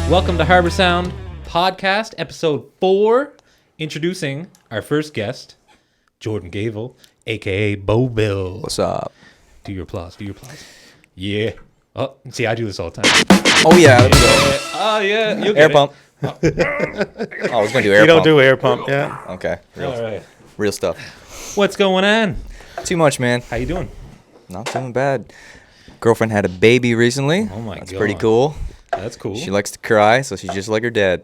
Welcome to Harbour Sound Podcast, episode 4. Introducing our first guest, Jordan Gavel, a.k.a. Baultvel. What's up? Do your applause. Yeah. Oh, see, I do this all the time. Oh, yeah. Let's go. Oh, yeah. You'll Air get pump. Oh, I was going to do air You don't pump. do air pump, yeah. Okay. All right. Real stuff. What's going on? Too much, man. How you doing? Not doing bad. Girlfriend had a baby recently. Oh, my That's God. pretty cool. That's cool. She likes to cry, so she's just like her dad.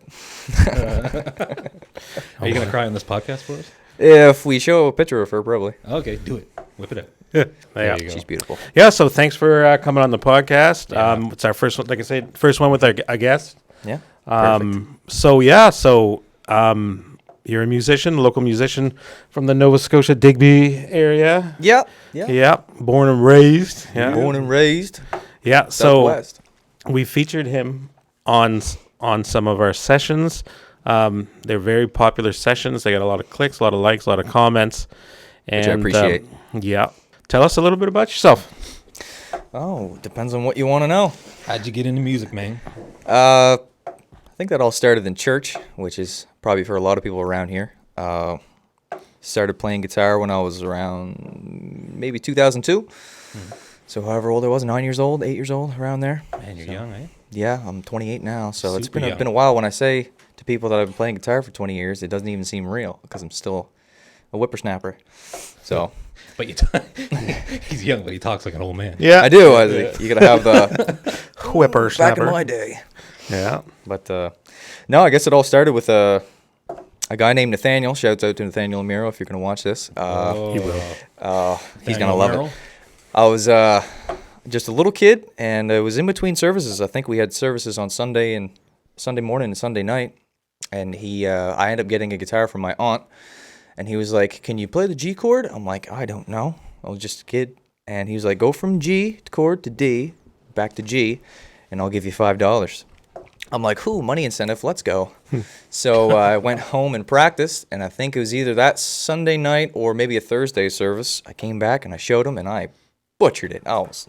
Are you going to cry on this podcast for us? If we show a picture of her, probably. Okay, do it. Whip it up. Yeah. There you go. She's beautiful. Yeah, so thanks for coming on the podcast. Yeah. It's our first one, like I said, first one with a guest. Yeah. Perfect. So you're a musician, local musician from the Nova Scotia Digby area. Yep. Yeah. Yeah, born and raised. Yeah, Born and raised. yeah. So Southwest. we featured him on some of our sessions. They're very popular sessions. They got a lot of clicks, a lot of likes, a lot of comments, Which I appreciate. Yeah. Tell us a little bit about yourself. Oh, depends on what you want to know. How'd you get into music, man? I think that all started in church, which is probably for a lot of people around here. Started playing guitar when I was around maybe 2002. So however old I was, 9 years old, 8 years old, around there. Man, you're young, eh? Yeah, I'm 28 now, so it's Super been young. been a while. When I say to people that I've been playing guitar for 20 years, it doesn't even seem real because I'm still a whippersnapper. So But he's young, but he talks like an old man. Yeah, I do. I think you gotta have the whippersnapper. back in my day. Yeah. But no, I guess it all started with a guy named Nathaniel. Shouts out to Nathaniel Amiro if you're gonna watch this. He will. He's gonna love it. I was just a little kid, and it was in between services. I think we had services on Sunday morning and Sunday night, and I ended up getting a guitar from my aunt, and he was like, "Can you play the G chord?" I'm like, "I don't know. I was just a kid," and he was like, "Go from G chord to D, back to G, and I'll give you $5." I'm like, "Ooh, money incentive, let's go." So I went home and practiced, and I think it was either that Sunday night or maybe a Thursday service. I came back and I showed him, and I butchered it. I was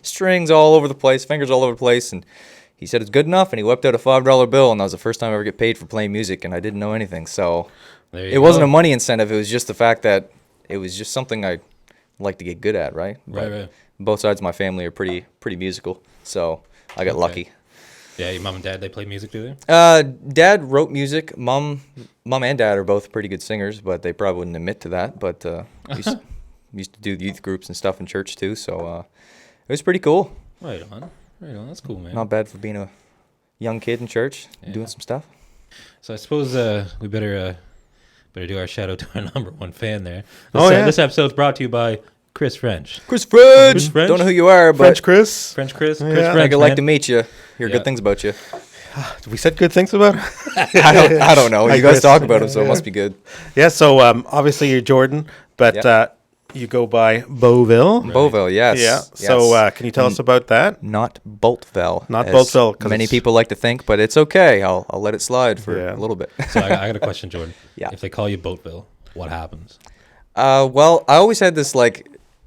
strings all over the place, fingers all over the place, and he said it's good enough, and he whipped out a $5 bill, and that was the first time I ever get paid for playing music, and I didn't know anything. So it wasn't a money incentive. It was just the fact that it was just something I like to get good at, right? Right. Both sides of my family are pretty musical, so I got lucky. Yeah, your mom and dad, they play music, do they? Dad wrote music. Mom and dad are both pretty good singers, but they probably wouldn't admit to that. But used to do youth groups and stuff in church too, so it was pretty cool. Right on. That's cool, man. Not bad for being a young kid in church, doing some stuff. So I suppose we better do our shout out to our number one fan there. This episode's brought to you by Chris French. Chris French! Chris French? Don't know who you are, but French Chris. French Chris? Yeah. Chris French, I'd like man. to meet you. Hear Yeah. good things about you. We said good things about him. I don't know. Hi, You guys Chris. talk about him, so it must be good. Yeah, so obviously you're Jordan, but Yep. you go by Baultvel. Boultvel, yes. Yeah. Yes. So can you tell us about that? Not Baultvel. Not as Baultvel, 'cause many it's- people like to think, but it's okay. I'll let it slide for Yeah. a little bit. So I got a question, Jordan. Yeah. If they call you Baultvel, what happens? Well, I always had this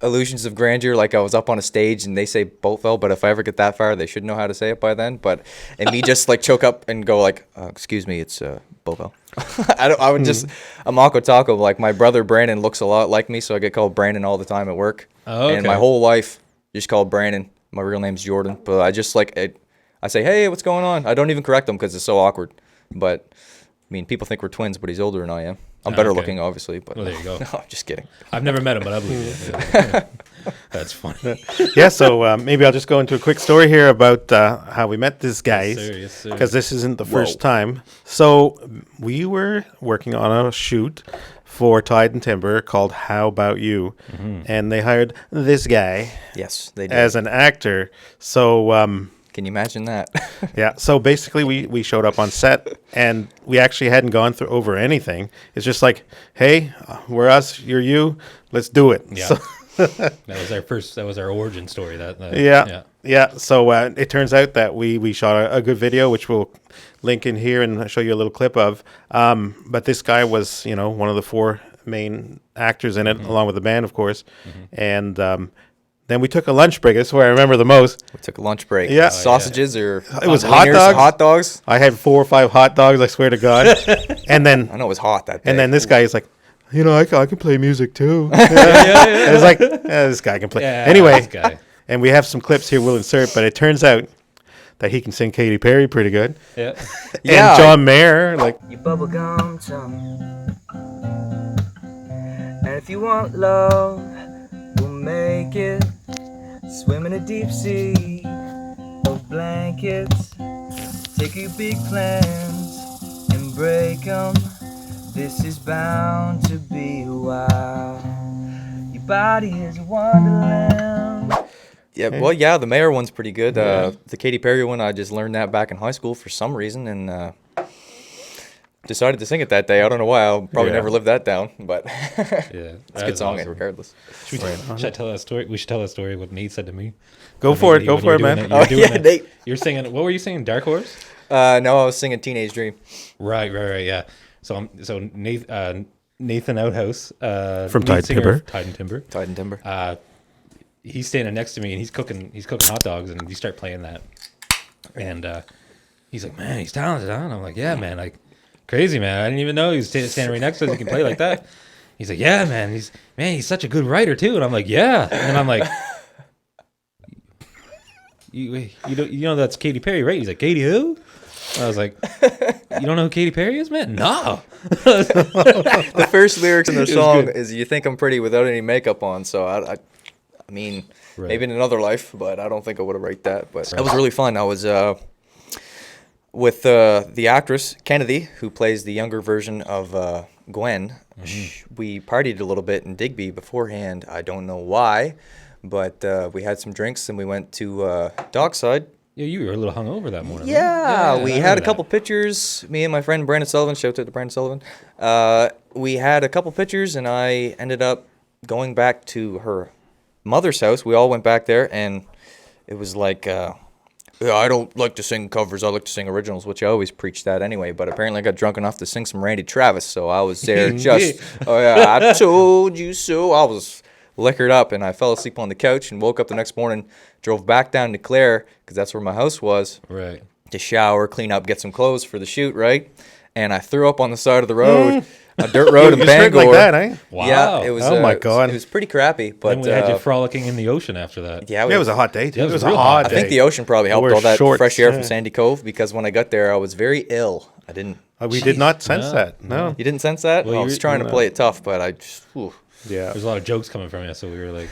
illusions of grandeur, like I was up on a stage and they say Baultvel, but if I ever get that far, they should know how to say it by then. And me just choke up and go excuse me, it's Baultvel. I would just a Mako Taco. Like my brother Brandon looks a lot like me, so I get called Brandon all the time at work. Oh, okay. And my whole life just called Brandon. My real name's Jordan, but I just I say, "Hey, what's going on?" I don't even correct him because it's so awkward. But I mean, people think we're twins, but he's older than I am. I'm better okay. looking, obviously. But Well, there you go. No, I'm just kidding. I've never met him, but I believe you. Yeah. That's funny. Yeah, so maybe I'll just go into a quick story here about how we met these guys. Yes, sir. Because this isn't the first time. So we were working on a shoot for Tide and Timbre called How About You? And they hired this guy Yes, they did. as an actor. So Can you imagine that? yeah, so basically we showed up on set and we actually hadn't gone through over anything. It's just like, hey, we're us, you're you, let's do it. Yeah. So, That was our origin story. yeah. So it turns out that we shot a good video, which we'll link in here and show you a little clip of. But this guy was, one of the 4 main actors in it, along with the band, of course. And then Then we took a lunch break. That's where I remember the most. We took a lunch break. Yeah. Sausages or It was wieners, hot dogs. I had 4 or 5 hot dogs, I swear to God. And then I know it was hot that day. And then this guy is like, I can play music too. It's like, this guy can play. Anyway, and we have some clips here we'll insert, but it turns out that he can sing Katy Perry pretty good. Yeah. And John Mayer, like. You bubblegum tongue. And if you want love, we'll make it. Swim in a deep sea of blankets. Take your big plans and break 'em. This is bound to be a while. Your body is a wonderland. Yeah, well, yeah, the Mayer one's pretty good. The Katy Perry one, I just learned that back in high school for some reason, and decided to sing it that day. I don't know why. I'll probably never live that down, but it's a good song regardless. Should I tell that story? We should tell that story. What Nate said to me. Go for it, man. Nate. You're singing. What were you singing? Dark Horse? No, I was singing Teenage Dream. Right. Yeah. So Nathan Outhouse from Tide and Timbre. He's standing next to me and he's cooking hot dogs, and you start playing that, and he's like, "Man, he's talented, huh?" And I'm like, "Yeah, man, like crazy, man. I didn't even know he was standing right next to us. He can play like that." He's like, "Yeah, man. He's such a good writer too." And I'm like, "Yeah." And I'm like, "You know that's Katy Perry, right?" He's like, "Katy who?" I was like, "You don't know who Katy Perry is, man?" No. The first lyrics in the song is "You think I'm pretty without any makeup on." So I mean, maybe in another life, but I don't think I would have write that. But that was really fun. I was with the actress Kennedy, who plays the younger version of Gwen. We partied a little bit in Digby beforehand. I don't know why, but we had some drinks and we went to Dockside. Yeah, you were a little hungover that morning. Yeah, we had a couple pictures. Me and my friend Brandon Sullivan. Shout out to Brandon Sullivan. We had a couple pictures, and I ended up going back to her mother's house. We all went back there, and it was like, I don't like to sing covers. I like to sing originals, which I always preach that anyway. But apparently, I got drunk enough to sing some Randy Travis, so I was there just, I told you so. I was liquored up, and I fell asleep on the couch and woke up the next morning, drove back down to Clare, because that's where my house was, right, to shower, clean up, get some clothes for the shoot, right? And I threw up on the side of the road, a dirt road in Bangor. Like that, eh? Wow. Yeah, it was. Oh my God, it was pretty crappy. But then we had you frolicking in the ocean after that. Yeah, it was a hot day. Yeah, it was a hot day. I think the ocean probably helped all that shorts, fresh air from Sandy Cove, because when I got there, I was very ill. I didn't. We did not sense that. No. You didn't sense that? Well, I was trying to play it tough, but I just. Yeah, there's a lot of jokes coming from you, so we were like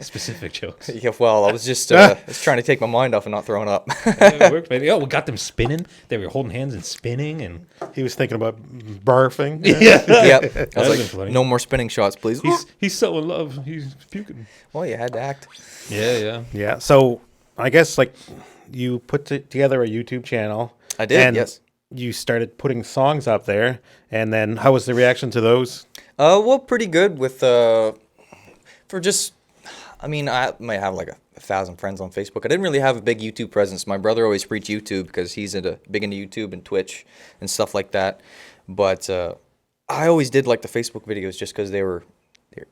specific jokes. Yeah, well, I was just trying to take my mind off and not throwing up. It worked, baby. Oh, we got them spinning. They were holding hands and spinning, and he was thinking about barfing. Yep. I was like, no more spinning shots, please. He's so in love. He's puking. Well, you had to act. Yeah. So I guess like you put together a YouTube channel. I did. And yes. You started putting songs up there, and then how was the reaction to those? Well, pretty good with for just. I mean, I might have like 1,000 friends on Facebook. I didn't really have a big YouTube presence. My brother always preached YouTube because he's big into YouTube and Twitch and stuff like that. But I always did like the Facebook videos just because they're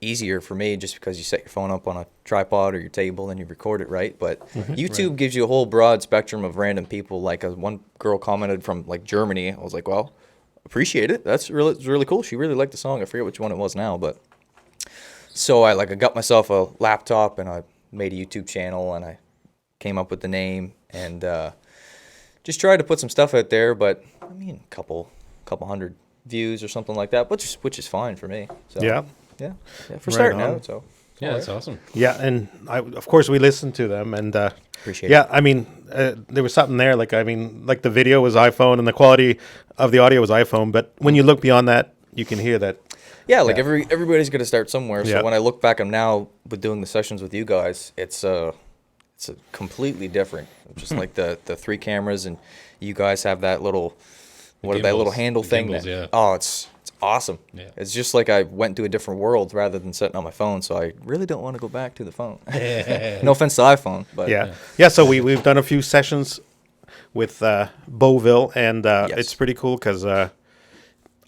easier for me, just because you set your phone up on a tripod or your table and you record it, right? But YouTube gives you a whole broad spectrum of random people. Like one girl commented from like Germany. I was like, well, appreciate it. That's really cool. She really liked the song. I forget which one it was now, but so I got myself a laptop and I made a YouTube channel and I came up with the name and just tried to put some stuff out there. But I mean, a couple hundred views or something like that, which is fine for me. So, yeah, for starting out. So that's awesome. Yeah, and of course we listened to them and appreciate it. Yeah, I mean, there was something there. Like the video was iPhone and the quality of the audio was iPhone, but when you look beyond that, you can hear that. Yeah, everybody's going to start somewhere. So when I look back, I'm now with doing the sessions with you guys. It's a completely different. Just like the 3 cameras, and you guys have that little little handle thing. It's awesome. Yeah. It's just like I went to a different world rather than sitting on my phone. So I really don't want to go back to the phone. No offense to iPhone, but yeah. So we've done a few sessions with Baultvel, and it's pretty cool because I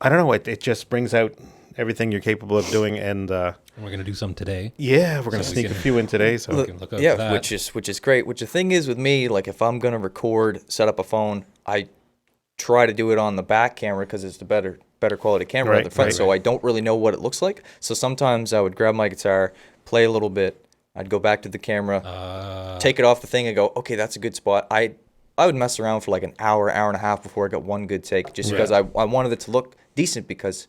don't know, it just brings out everything you're capable of doing, and we're gonna do some today. Yeah, we're gonna sneak a few in today. So we can look out for Yeah, that. which is great. Which the thing is with me, like if I'm gonna record, set up a phone, I try to do it on the back camera because it's the better quality camera on the front. So I don't really know what it looks like. So sometimes I would grab my guitar, play a little bit. I'd go back to the camera, take it off the thing, and go, okay, that's a good spot. I would mess around for like an hour and a half before I got one good take, just because I wanted it to look decent. Because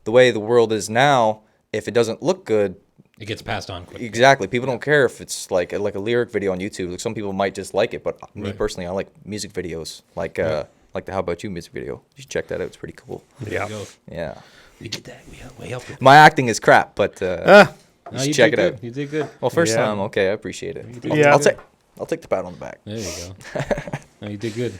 the way the world is now, if it doesn't look good, it gets passed on quickly. Exactly. People don't care if it's like a lyric video on YouTube. Like some people might just like it, but me personally, I like music videos. Like the How About You music video. You should check that out. It's pretty cool. yeah. Yeah. We did that. We helped it. My acting is crap, but you should check it out. You did good. Well, first time, okay, I appreciate it. I'll take the pat on the back. There you go. No, you did good.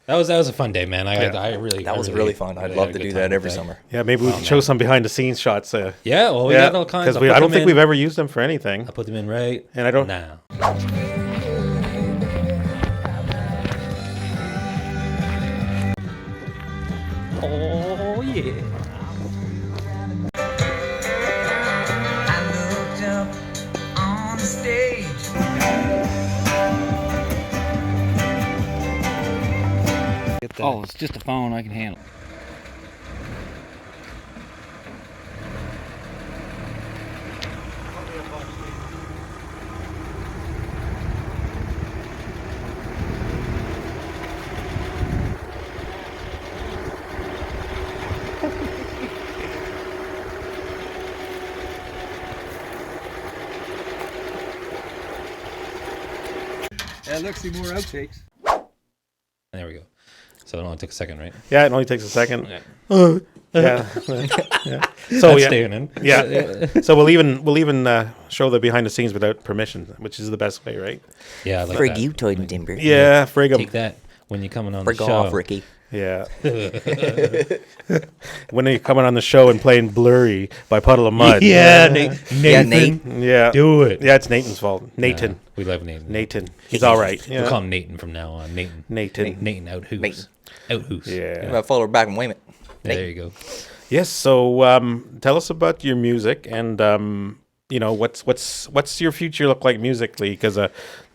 That was a fun day, man. That was really fun. I'd love to do that every summer. Yeah, maybe we can show some behind the scenes shots. Yeah, well, we got all kinds. Because I don't think we've ever used them for anything. I'll put them in right. And I don't now. Oh yeah. I looked up on the stage. Oh, it's just a phone. I can handle it. Let's see more outtakes. There we go. So it only took a second, right? Yeah, it only takes a second. Yeah. Yeah. So That's staying in. Yeah. So we'll even show the behind the scenes without permission, which is the best way, right? Yeah, I like Frig that. you, Toyd and Timbre. Yeah, frig 'em. Take that when you're coming on Frig the show. off, Ricky. Yeah. When you're coming on the show and playing Blurry by Puddle of Mud. Yeah, Yeah, Nathan. Nate. Yeah. Do it. Yeah, it's Nathan's fault. Nathan. We love Nathan. Nathan. He's all right. We'll call him Nathan from now on. Nathan. Nathan. Out who's. Nathan. Out who's. Yeah. I follow her back and wave it. There you go. Yes. So tell us about your music and what's your future look like musically? Because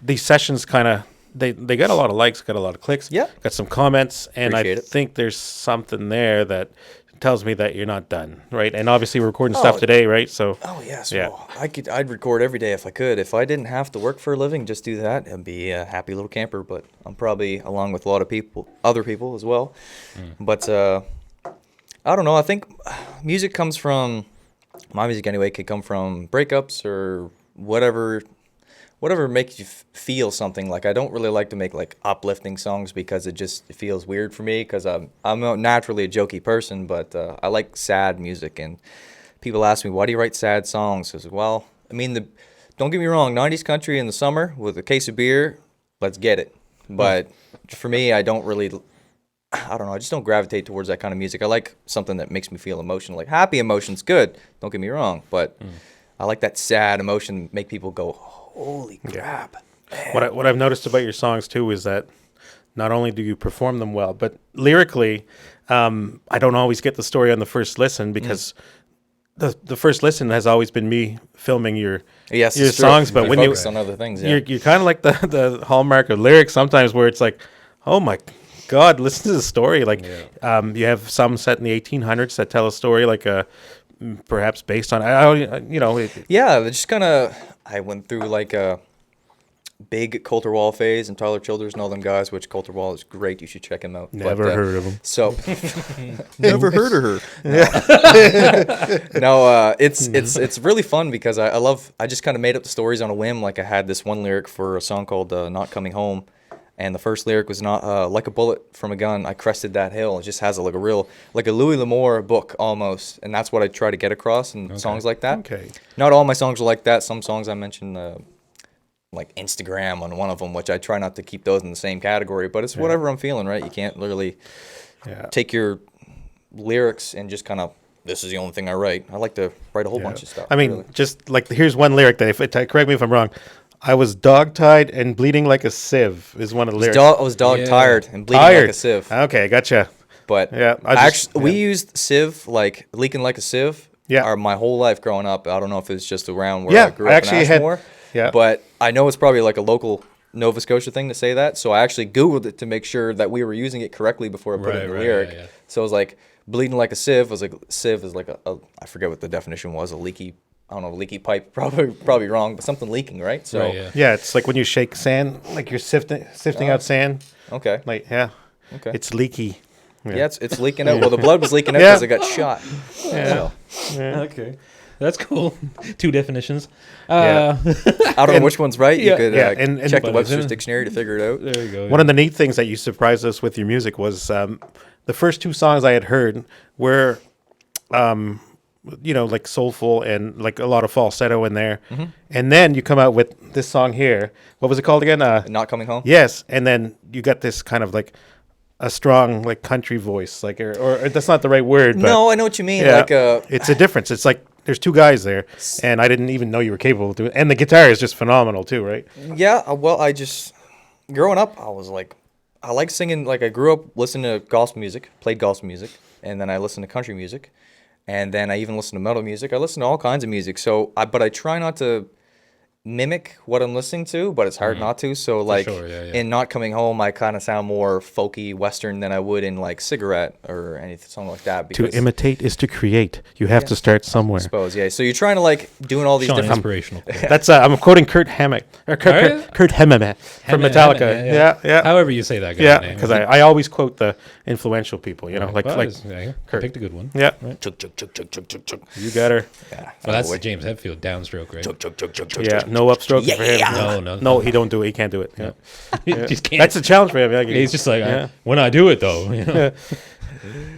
these sessions kind of they got a lot of likes, got a lot of clicks. Yeah. Got some comments, and Appreciate it. think there's something there that tells me that you're not done, right? And obviously we're recording stuff today, right? So Oh yes, Yeah. well, I'd record every day if I could. If I didn't have to work for a living, just do that, I'd be a happy little camper. But I'm probably along with a lot of other people as well. But I don't know. I think music comes from my music anyway. Could come from breakups or whatever makes you feel something. Like I don't really like to make like uplifting songs because it feels weird for me because I'm naturally a jokey person, but I like sad music. And people ask me, why do you write sad songs? I said, well, I mean, don't get me wrong, 90s country in the summer with a case of beer, let's get it. But for me, I don't know, I just don't gravitate towards that kind of music. I like something that makes me feel emotional. Like happy emotion's good, don't get me wrong, but I like that sad emotion make people go, holy crap. Man. what I've noticed about your songs too is that not only do you perform them well, but lyrically, I don't always get the story on the first listen because the first listen has always been me filming your songs. But when you focus on other things, you're kind of like the hallmark of lyrics sometimes, where it's like, oh my God, listen to the story. Like you have some set in the 1800s that tell a story like perhaps based on just kind of I went through like a big Coulter Wall phase and Tyler Childers and all them guys, which Coulter Wall is great. You should check him out. Never heard of him. So never heard of her. No, it's really fun because I just kind of made up the stories on a whim. Like I had this one lyric for a song called Not Coming Home. And the first lyric was not like a bullet from a gun. I crested that hill. It just has like a Louis L'Amour book almost, and that's what I try to get across in songs like that. Okay. Not all my songs are like that. Some songs I mentioned like Instagram on one of them, which I try not to keep those in the same category. But it's whatever I'm feeling, right? You can't really take your lyrics and just kind of this is the only thing I write. I like to write a whole bunch of stuff. I mean, really. just like here's one lyric that correct me if I'm wrong. I was dog-tied and bleeding like a sieve is one of the lyrics. I was dog-tired and bleeding like a sieve. Okay, gotcha. But Yeah, we used sieve, like leaking like a sieve, Yeah. my whole life growing up. I don't know if it's just around where I grew up actually in Ashmore. yeah. But I know it's probably like a local Nova Scotia thing to say that. So I actually Googled it to make sure that we were using it correctly before I put it in the lyric. Yeah. So I was like, bleeding like a sieve. I was like, sieve is like I forget what the definition was, a leaky, I don't know, leaky pipe. Probably wrong, but something leaking, right? So Right, Yeah, it's like when you shake sand, like you're sifting out sand. okay. Like, Okay. it's leaky. Yeah, it's leaking out. Well, the blood was leaking out Yeah. because I got shot. Yeah. Okay. That's cool. 2 definitions. I don't know which one's right. You Yeah. could and- check the but Webster's it's in- dictionary to figure it out. There you go. One of the neat things that you surprised us with your music was the first 2 songs I had heard were, like soulful and like a lot of falsetto in there. Mm-hmm. And then you come out with this song here. What was it called again? Not coming home. Yes. And then you got this kind of like a strong like country voice, like or that's not the right word. But No, I know what you mean. yeah, Like it's a difference. It's like there's 2 guys there, and I didn't even know you were capable of doing it. And the guitar is just phenomenal too, right? yeah. Well, I just growing up, I was like, I like singing. Like I grew up listening to gospel music, played gospel music, and then I listened to country music, and then I even listened to metal music. I listen to all kinds of music. So, but I try not to mimic what I'm listening to, but it's hard not to. So, like sure, yeah. in Not Coming Home, I kind of sound more folky Western than I would in like Cigarette or anything something like that. To Because imitate is to create. You have to start somewhere. I suppose, yeah. So you're trying to like doing all these Sean, different. inspirational. That's I'm quoting Kurt Hammett or Are you? Kurt Hammett from Metallica. Yeah. However you say that guy's Yeah, name. because I always quote the influential people, like Well, like I Kurt. picked a good one. yeah, Chug, chug, chug, chug, chug, chug, chug. you got her. Yeah. Well, that's Boy. the James Hetfield downstroke, right? Chug, chug, chug, chug, chug, Yeah, chug. no upstroke for him. No. he don't do it. He can't do it. Yeah. He just can't. That's a challenge for him. Yeah, He's just like, yeah. when I do it though,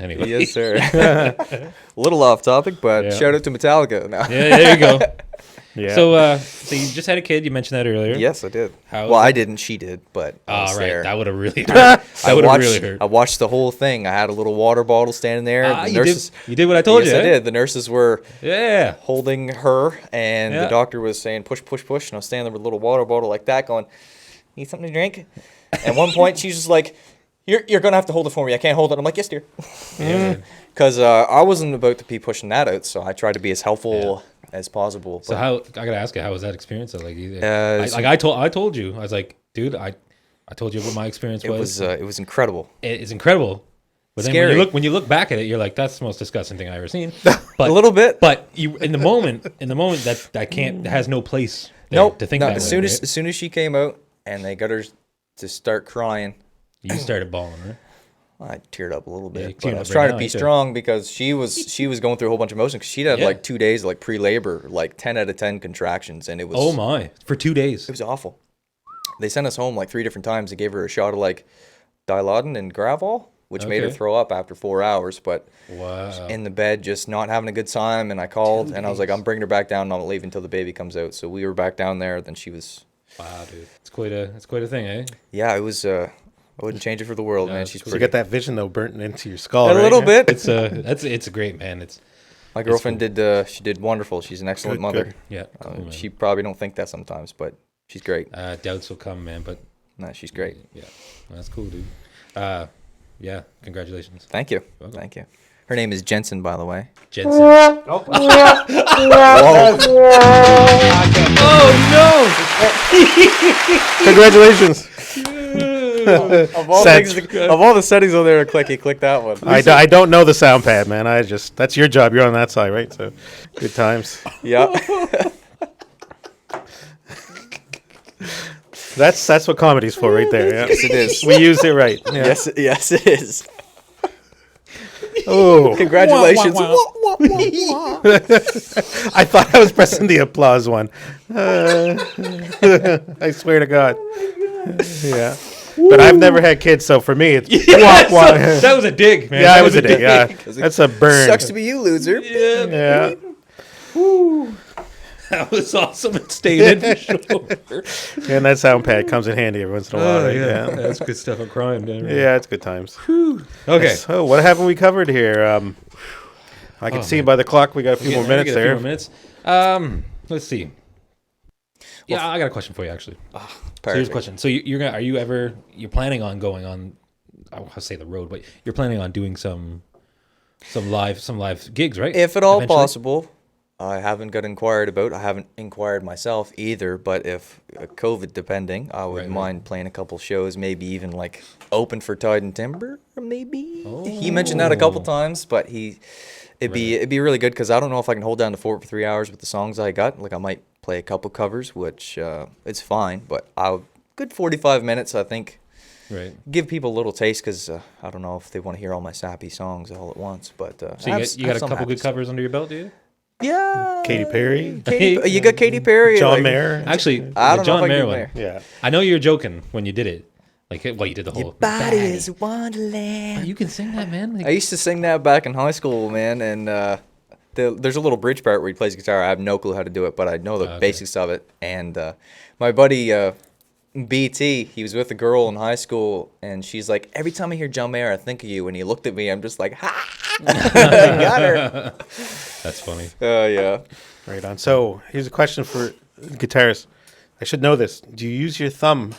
Anyway. Yes, sir. A little off topic, but Yeah. shout out to Metallica. No. Yeah, there you go. yeah. So you just had a kid. You mentioned that earlier. Yes, I did. How- Well, I didn't. She did, but I was right. there. That would have really hurt. That would have really hurt. I watched the whole thing. I had a little water bottle standing there. The nurses. You did what I told Yes, you. I eh? did. The nurses were Yeah. holding her, and Yeah. the doctor was saying, push, push, push. And I was standing there with a little water bottle like that going, need something to drink? At one point, she's just like, you're going to have to hold it for me. I can't hold it. I'm like, yes, dear. Yeah. Because I wasn't about to be pushing that out, so I tried to be as helpful as possible. So but- how I gotta ask you, how was that experience? Like, so- I told you, I was like, dude, I told you what my experience it was incredible. It's incredible. But then Scary. when you look back at it, you're like, that's the most disgusting thing I've ever seen. But A little bit. But you in the moment that can't, that has no place there Nope. to think No, that as way, soon right? as soon as she came out and they got her to start crying, You started bawling, right? I teared up a little Yeah, bit. you But teared I up was right trying now, to be ain't you? strong because she was going through a whole bunch of emotions. 'Cause she'd had Yeah. like 2 days of like pre-labor, like 10 out of 10 contractions, and it was Oh my! For 2 days. it was awful. They sent us home like 3 different times. They gave her a shot of like Dilaudid and Gravol, which made her Okay. throw up after 4 hours. But Wow. in the bed, just not having a good time. And I called and I was like, I'm bringing her back down. And I'm not leaving until the baby comes out. So we were back down there. Then she was, Wow, dude. It's quite a thing, eh? yeah, it was. I wouldn't change it for the world, man. that's She's cool. So you pretty. get that vision though burnt into your skull. A right? little Yeah. bit. It's a great man. It's My girlfriend did. She did wonderful. She's an excellent Good, mother. good. yeah. Cool, man. She probably don't think that sometimes, but she's great. Doubts will come, man. But No, she's great. yeah, that's cool, dude. Yeah. Congratulations, Thank you. Welcome. Thank you. Her name is Jensen, by the way. Jensen. Congratulations. Of all, Sets. of all the settings on there to click, you click that one. I don't know the sound pad, man. That's your job. You're on that side, right? So good times. Yeah. That's what comedy's for, right there. Yeah. Yes, it is. We used it right. Yeah. Yes, it is. Oh, Congratulations. I thought I was pressing the applause one. I swear to God. Yeah. But I've never had kids, so for me, it's wah, wah. That was a dig, man. Yeah, That it was a dig. Yeah, that's a burn. Sucks to be you, loser. Yeah, Yeah, that was awesome. It stayed in for sure. and that sound pad comes in handy every once in a while. Right? Yeah. That's good stuff. I'm crying, man. Yeah, it's good times. Okay. So, what haven't we covered here? I can see by the clock we got a few more minutes there. Let's see. Yeah, I got a question for you actually. Serious Perfect. question. So you're planning on going on? I'll say the road, but you're planning on doing some some live gigs, right? If at all Eventually? possible. I haven't got inquired about. I haven't inquired myself either. But if COVID depending, I would Right. mind playing a couple shows. Maybe even like open for Tide and Timbre. Maybe he mentioned that a couple times. But it'd be really good because I don't know if I can hold down the fort for 3 hours with the songs I got. Like I might play a couple covers, which it's fine. But good 45 minutes, I think. Right. Give people a little taste because I don't know if they want to hear all my sappy songs all at once. But So you got a couple good covers under your belt, do you? Yeah. Katy Perry, You got Katy Perry. John like- Mayer. Actually, I the don't know if John I can Mayer do one. Mayer. Yeah. I know you were joking when you did it. Like, well, you did the whole. Body is a wonderland. You can sing that, man. Like, I used to sing that back in high school, man, and there's a little bridge part where he plays guitar. I have no clue how to do it, but I know the Okay. basics of it. And my buddy BT, he was with a girl in high school, and she's like, every time I hear John Mayer, I think of you. And he looked at me, I'm just like, ha! Got her. that's funny. Yeah. Right on. So here's a question for guitarists. I should know this. Do you use your thumb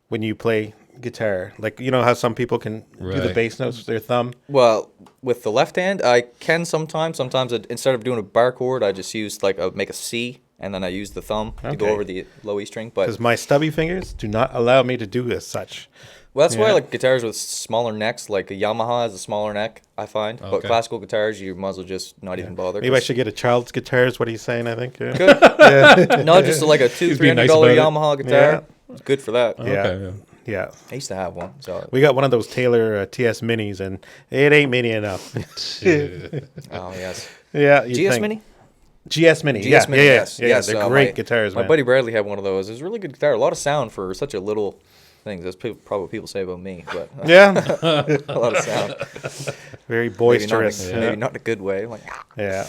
when you play guitar? Like, you know how some people can do the Right. bass notes with their thumb? Well, with the left hand, I can sometimes. Sometimes instead of doing a bar chord, I just use make a C, and then I use the thumb to go Okay. over the low E string. But Because my stubby fingers do not allow me to do as such. well, that's why I Yeah. like guitars with smaller necks. Like a Yamaha has a smaller neck, I find. But Okay. classical guitars, you might as well just not even bother. Maybe I should get a child's guitar is what he's saying, I think. Yeah. Good. No, just like a $200-300 being nice about it. Yamaha guitar. It's good for that. Yeah. Okay. Yeah. I used to have one. So We got one of those Taylor TS Minis, and it ain't mini enough. oh yes, Yeah. you'd GS think. Mini. GS Mini. GS Yeah. Mini, Yeah. yes, Yeah. yes, They're great my- guitars, My man. buddy Bradley had one of those. It was a really good guitar. A lot of sound for such a little thing. That's probably what people say about me, but Yeah. a lot of sound. Very Maybe not, boisterous. in, maybe not in a good way. Like, Yeah.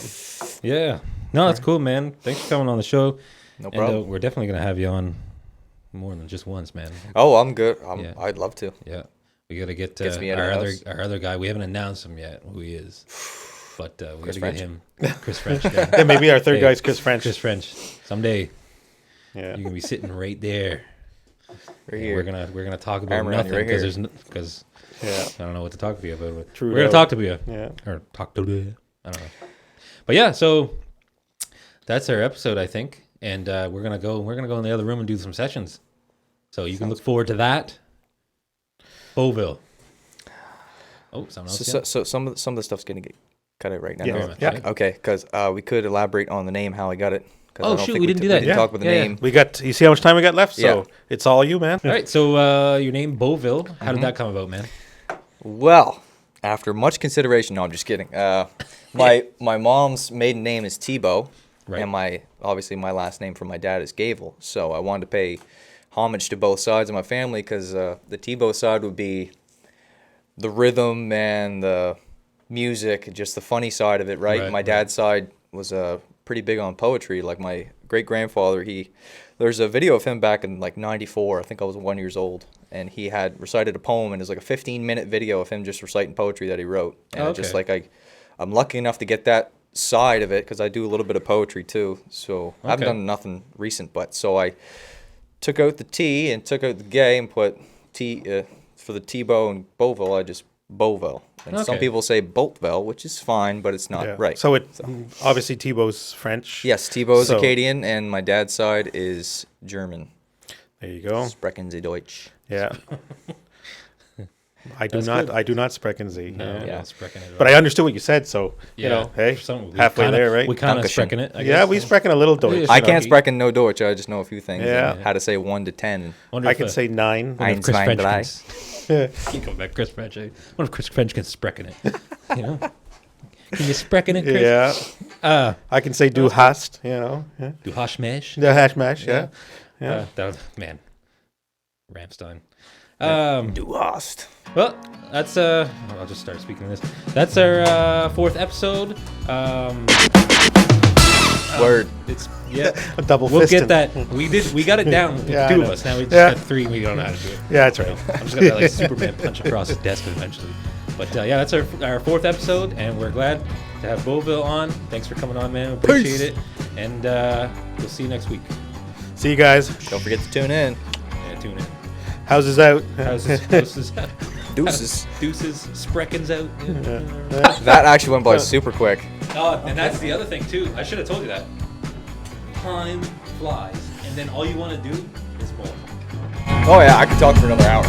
Yeah. No, that's cool, man. Thanks for coming on the show. no And problem. we're definitely gonna have you on more than just once, man. Oh, I'm good. Yeah. I'd love to. Yeah. We gotta get Gets me out of our the other house. our other guy. We haven't announced him yet, who he is, but we Chris gotta French? get him. Chris French. Yeah. Yeah, maybe our third Hey, guy's Chris French. Chris French. Someday Yeah. you're gonna be sitting right there. Right And here. we're gonna talk about Arm around you nothing right because here. because Yeah. I don't know what to talk to you about. But True we're gonna though. talk to you. Yeah. Or talk to you. I don't know. But yeah, so that's our episode, I think, and we're gonna go in the other room and do some sessions. So you can look forward to that. Baultvel. Oh, someone else. So some of the stuff's gonna get cut out right now. Yeah. Very much, Yeah. right? Okay, because we could elaborate on the name, how I got it. 'Cause I Oh, don't shoot, think we didn't do that. We didn't Yeah. talk about the Yeah, yeah. name. We got, you see how much time we got left? So Yeah. it's all you, man. All right, so your name Baultvel. How Mm-hmm. did that come about, man? Well, after much consideration, no, I'm just kidding. My mom's maiden name is Thibault, Right. and obviously my last name from my dad is Gavel. So I wanted to pay homage to both sides of my family because the Thibault side would be the rhythm and the music, just the funny side of it, right? Right, My right. dad's side was pretty big on poetry. Like my great grandfather, there's a video of him back in like '94. I think I was 1 year old, and he had recited a poem, and it's like a 15-minute video of him just reciting poetry that he wrote. And Oh, it's just okay. like I'm lucky enough to get that side of it because I do a little bit of poetry too. So I haven't Okay. done nothing recent, but so I took out the T and took out the gay and put T for the Thibault and Baultvel. I just Baultvel. And some Okay. people say Baultvel, which is fine, but it's not Yeah. right. So obviously Thibault's French. Yes, Thibault's So- Acadian, and my dad's side is German. There you go. Sprechen Sie Deutsch. Yeah. I do That's not. good. I do not sprechen Sie. No, Yeah. yeah. Yeah. Not sprechen it at But all. I understood what you said, so Yeah, you know, hey, we halfway kinda- there, right? We kind of Dankeschön. sprechen it. I Yeah, guess. we sprechen a little Deutsch. I Yeah. can't sprechen no Deutsch. I just know a few things. Yeah. and how to say 1 to 10. Wonder I if, can say 9. wonder if Chris Eins, French zwei, can keep going back, Chris French. I wonder if Chris French can sprechen it. You know, can you sprechen it, Chris? Yeah. I can say du hast. You know. Yeah. Du hast mich. The hash mash. Yeah. Yeah. That was, man, Ramstein. Du hast. Well, that's I'll just start speaking this. That's our 4th episode. Word. It's yeah. A double We'll fisting. get that. We got it down. With Yeah, I 2 of know. us now. We just Yeah. got 3. We don't know how to do it. Yeah, that's right. I'm just gonna like Superman punch across his desk eventually. But yeah, that's our 4th episode, and we're glad to have Baultvel on. Thanks for coming on, man. We appreciate it, and we'll see you next week. See you guys. Don't forget to tune in. Yeah, tune in. How's this out? How's this? Deuces. Deuces, Spreckens out. That actually went by super quick. Oh, and that's the other thing too. I should have told you that. Time flies, and then all you want to do is more. Oh yeah, I could talk for another hour.